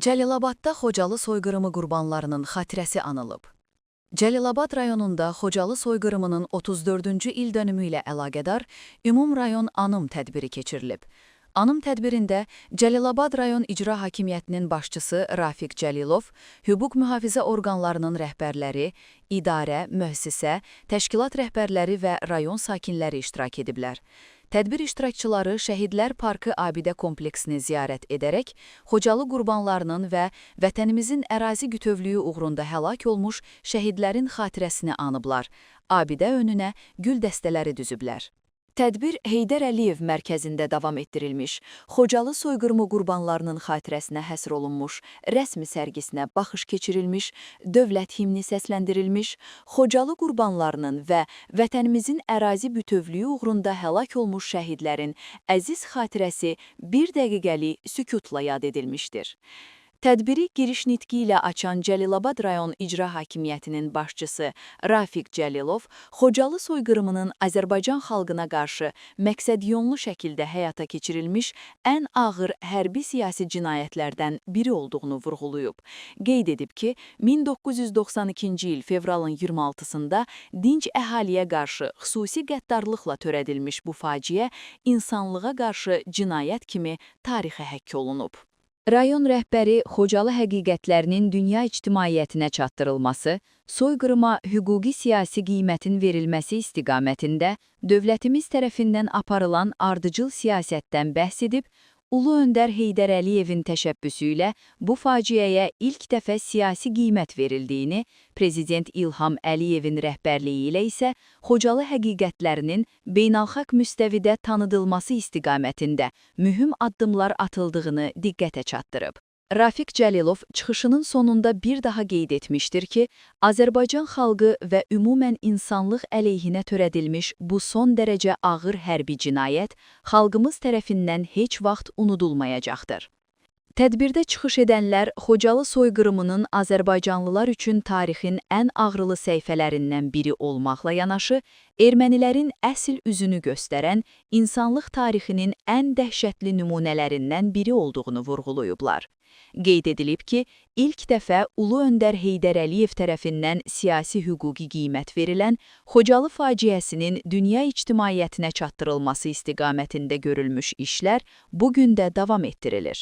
Cəlilabadda Xocalı soyqırımı qurbanlarının xatirəsi anılıb. Cəlilabad rayonunda Xocalı soyqırımının 34-cü il dönümü ilə əlaqədar Ümum rayon anım tədbiri keçirilib. Anım tədbirində Cəlilabad rayon İcra Hakimiyyətinin başçısı Rafiq Cəlilov, hüquq mühafizə orqanlarının rəhbərləri, idarə, müəssisə, təşkilat rəhbərləri və rayon sakinləri iştirak ediblər. Tədbir iştirakçıları Şəhidlər Parkı abidə kompleksini ziyarət edərək, Xocalı qurbanlarının və vətənimizin ərazi bütövlüyü uğrunda həlak olmuş şəhidlərin xatirəsini anıblar, abidə önünə gül dəstələri düzüblər. Tədbir Heydər Əliyev mərkəzində davam etdirilmiş, Xocalı soyqırımı qurbanlarının xatirəsinə həsr olunmuş, rəsmi sərgisinə baxış keçirilmiş, dövlət himni səsləndirilmiş, Xocalı qurbanlarının və vətənimizin ərazi bütövlüyü uğrunda həlak olmuş şəhidlərin əziz xatirəsi bir dəqiqəlik sükutla yad edilmişdir. Tədbiri giriş nitqi ilə açan Cəlilabad rayon İcra Hakimiyyətinin başçısı Rafiq Cəlilov, Xocalı soyqırımının Azərbaycan xalqına qarşı məqsədyönlü şəkildə həyata keçirilmiş ən ağır hərbi siyasi cinayətlərdən biri olduğunu vurğulayıb. Qeyd edib ki, 1992-ci il fevralın 26-sında dinc əhaliyə qarşı xüsusi qəddarlıqla törədilmiş bu faciə insanlığa qarşı cinayət kimi tarixə həkk olunub. Rayon rəhbəri Xocalı həqiqətlərinin dünya ictimaiyyətinə çatdırılması, soyqırıma hüquqi siyasi qiymətin verilməsi istiqamətində dövlətimiz tərəfindən aparılan ardıcıl siyasətdən bəhs edib, Ulu Öndər Heydər Əliyevin təşəbbüsü ilə bu faciəyə ilk dəfə siyasi qiymət verildiyini, Prezident İlham Əliyevin rəhbərliyi ilə isə Xocalı həqiqətlərinin beynəlxalq müstəvidə tanıdılması istiqamətində mühüm addımlar atıldığını diqqətə çatdırıb. Rafiq Cəlilov çıxışının sonunda bir daha qeyd etmişdir ki, Azərbaycan xalqı və ümumən insanlıq əleyhinə törədilmiş bu son dərəcə ağır hərbi cinayət xalqımız tərəfindən heç vaxt unudulmayacaqdır. Tədbirdə çıxış edənlər Xocalı soyqırımının Azərbaycanlılar üçün tarixin ən ağrılı səhifələrindən biri olmaqla yanaşı, ermənilərin əsl üzünü göstərən insanlıq tarixinin ən dəhşətli nümunələrindən biri olduğunu vurğulayıblar. Qeyd edilib ki, ilk dəfə Ulu Öndər Heydər Əliyev tərəfindən siyasi hüquqi qiymət verilən Xocalı faciəsinin dünya ictimaiyyətinə çatdırılması istiqamətində görülmüş işlər bu gün də davam etdirilir.